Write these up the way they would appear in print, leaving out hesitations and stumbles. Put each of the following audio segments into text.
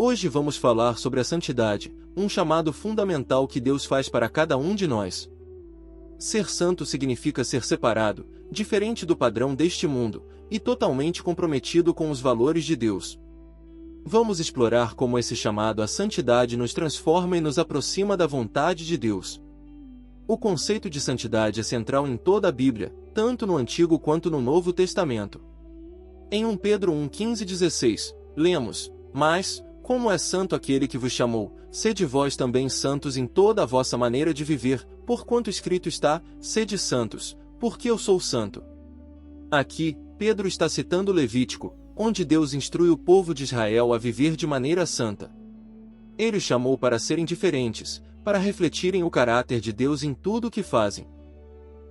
Hoje vamos falar sobre a santidade, um chamado fundamental que Deus faz para cada um de nós. Ser santo significa ser separado, diferente do padrão deste mundo, e totalmente comprometido com os valores de Deus. Vamos explorar como esse chamado à santidade nos transforma e nos aproxima da vontade de Deus. O conceito de santidade é central em toda a Bíblia, tanto no Antigo quanto no Novo Testamento. Em 1 Pedro 1:15-16, lemos: Mas, como é santo aquele que vos chamou, sede vós também santos em toda a vossa maneira de viver, porquanto escrito está: Sede santos, porque eu sou santo. Aqui, Pedro está citando Levítico, onde Deus instrui o povo de Israel a viver de maneira santa. Ele os chamou para serem diferentes, para refletirem o caráter de Deus em tudo o que fazem.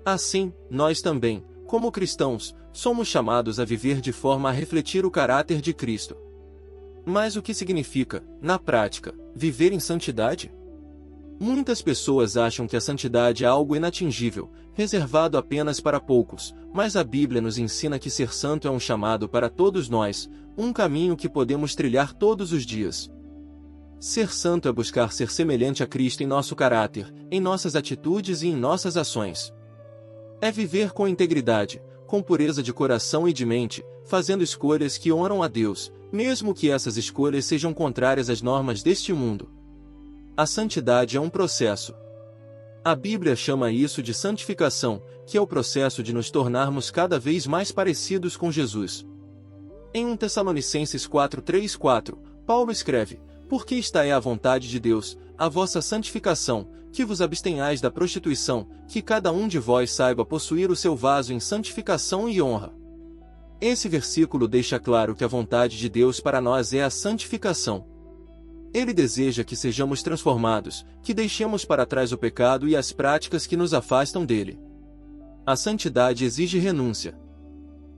Assim, nós também, como cristãos, somos chamados a viver de forma a refletir o caráter de Cristo. Mas o que significa, na prática, viver em santidade? Muitas pessoas acham que a santidade é algo inatingível, reservado apenas para poucos, mas a Bíblia nos ensina que ser santo é um chamado para todos nós, um caminho que podemos trilhar todos os dias. Ser santo é buscar ser semelhante a Cristo em nosso caráter, em nossas atitudes e em nossas ações. É viver com integridade, com pureza de coração e de mente, fazendo escolhas que honram a Deus, mesmo que essas escolhas sejam contrárias às normas deste mundo. A santidade é um processo. A Bíblia chama isso de santificação, que é o processo de nos tornarmos cada vez mais parecidos com Jesus. Em 1 Tessalonicenses 4:3-4, Paulo escreve: Porque esta é a vontade de Deus, a vossa santificação, que vos abstenhais da prostituição, que cada um de vós saiba possuir o seu vaso em santificação e honra. Esse versículo deixa claro que a vontade de Deus para nós é a santificação. Ele deseja que sejamos transformados, que deixemos para trás o pecado e as práticas que nos afastam dele. A santidade exige renúncia.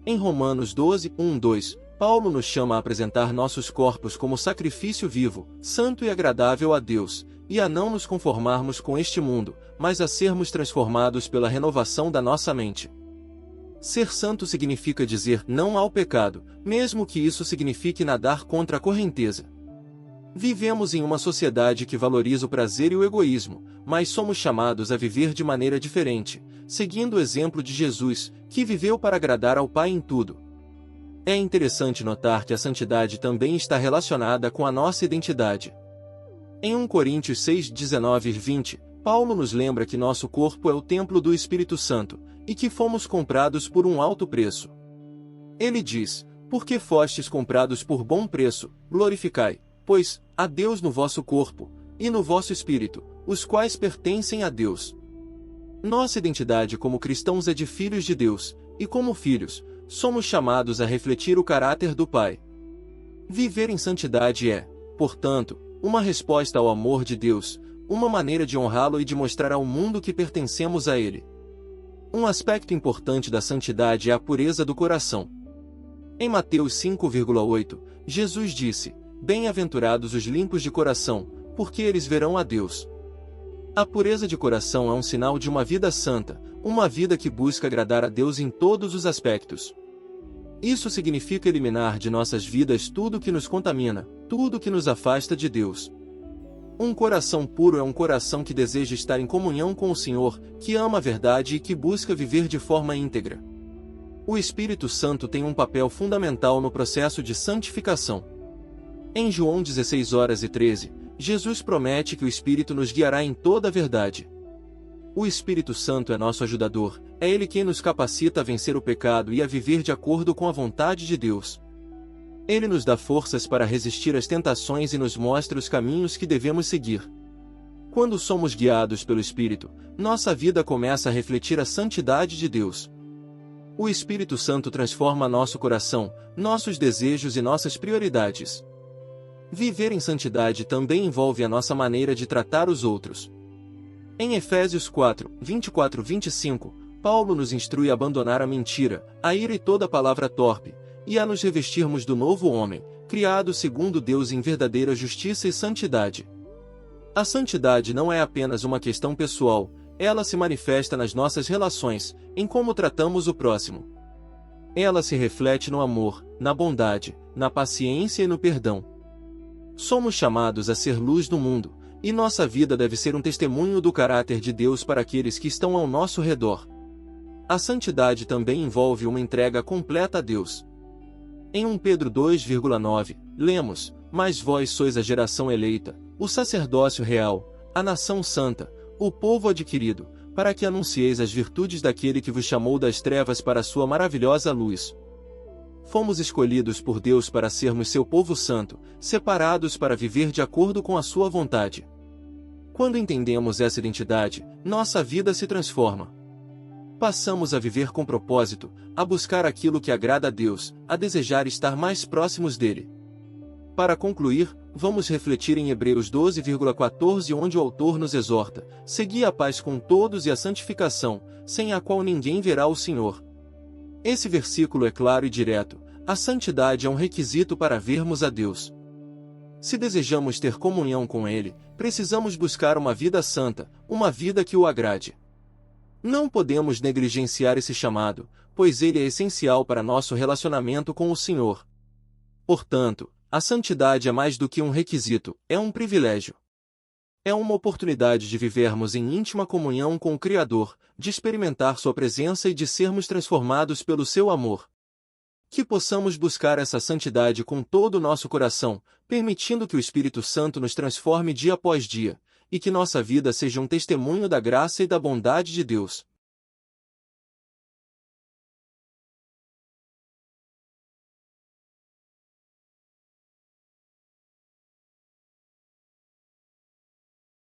Em Romanos 12:1-2, Paulo nos chama a apresentar nossos corpos como sacrifício vivo, santo e agradável a Deus, e a não nos conformarmos com este mundo, mas a sermos transformados pela renovação da nossa mente. Ser santo significa dizer não ao pecado, mesmo que isso signifique nadar contra a correnteza. Vivemos em uma sociedade que valoriza o prazer e o egoísmo, mas somos chamados a viver de maneira diferente, seguindo o exemplo de Jesus, que viveu para agradar ao Pai em tudo. É interessante notar que a santidade também está relacionada com a nossa identidade. Em 1 Coríntios 6:19-20, Paulo nos lembra que nosso corpo é o templo do Espírito Santo, e que fomos comprados por um alto preço. Ele diz: Porque fostes comprados por bom preço, glorificai, pois, a Deus no vosso corpo, e no vosso espírito, os quais pertencem a Deus. Nossa identidade como cristãos é de filhos de Deus, e como filhos, somos chamados a refletir o caráter do Pai. Viver em santidade é, portanto, uma resposta ao amor de Deus, uma maneira de honrá-lo e de mostrar ao mundo que pertencemos a Ele. Um aspecto importante da santidade é a pureza do coração. Em Mateus 5:8, Jesus disse: Bem-aventurados os limpos de coração, porque eles verão a Deus. A pureza de coração é um sinal de uma vida santa, uma vida que busca agradar a Deus em todos os aspectos. Isso significa eliminar de nossas vidas tudo que nos contamina, tudo que nos afasta de Deus. Um coração puro é um coração que deseja estar em comunhão com o Senhor, que ama a verdade e que busca viver de forma íntegra. O Espírito Santo tem um papel fundamental no processo de santificação. Em João 16:13, Jesus promete que o Espírito nos guiará em toda a verdade. O Espírito Santo é nosso ajudador, é Ele quem nos capacita a vencer o pecado e a viver de acordo com a vontade de Deus. Ele nos dá forças para resistir às tentações e nos mostra os caminhos que devemos seguir. Quando somos guiados pelo Espírito, nossa vida começa a refletir a santidade de Deus. O Espírito Santo transforma nosso coração, nossos desejos e nossas prioridades. Viver em santidade também envolve a nossa maneira de tratar os outros. Em Efésios 4:24-25, Paulo nos instrui a abandonar a mentira, a ira e toda palavra torpe, e a nos revestirmos do novo homem, criado segundo Deus em verdadeira justiça e santidade. A santidade não é apenas uma questão pessoal, ela se manifesta nas nossas relações, em como tratamos o próximo. Ela se reflete no amor, na bondade, na paciência e no perdão. Somos chamados a ser luz do mundo, e nossa vida deve ser um testemunho do caráter de Deus para aqueles que estão ao nosso redor. A santidade também envolve uma entrega completa a Deus. Em 1 Pedro 2,9, lemos: Mas vós sois a geração eleita, o sacerdócio real, a nação santa, o povo adquirido, para que anuncieis as virtudes daquele que vos chamou das trevas para a sua maravilhosa luz. Fomos escolhidos por Deus para sermos seu povo santo, separados para viver de acordo com a sua vontade. Quando entendemos essa identidade, nossa vida se transforma. Passamos a viver com propósito, a buscar aquilo que agrada a Deus, a desejar estar mais próximos dele. Para concluir, vamos refletir em Hebreus 12,14, onde o autor nos exorta: segui a paz com todos e a santificação, sem a qual ninguém verá o Senhor. Esse versículo é claro e direto: a santidade é um requisito para vermos a Deus. Se desejamos ter comunhão com Ele, precisamos buscar uma vida santa, uma vida que o agrade. Não podemos negligenciar esse chamado, pois ele é essencial para nosso relacionamento com o Senhor. Portanto, a santidade é mais do que um requisito, é um privilégio. É uma oportunidade de vivermos em íntima comunhão com o Criador, de experimentar sua presença e de sermos transformados pelo seu amor. Que possamos buscar essa santidade com todo o nosso coração, permitindo que o Espírito Santo nos transforme dia após dia, e que nossa vida seja um testemunho da graça e da bondade de Deus.